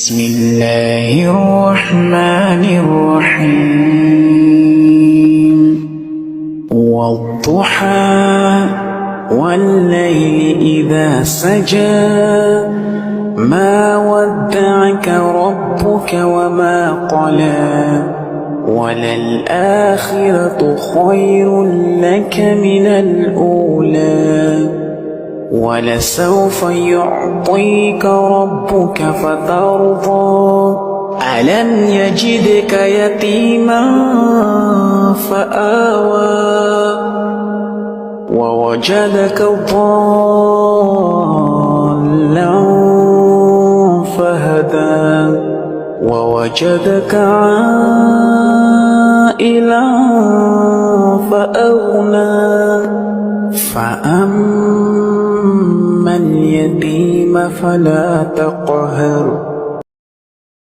بسم الله الرحمن الرحيم والضحى والليل إذا سجى ما ودعك ربك وما قلى وللآخرة خير لك من الأولى ولسوف يعطيك ربك فترضى ألم يجدك يتيما فآوى ووجدك ضالا فهدى ووجدك عائلا فأغنى فأما اليتيم فلا تقهر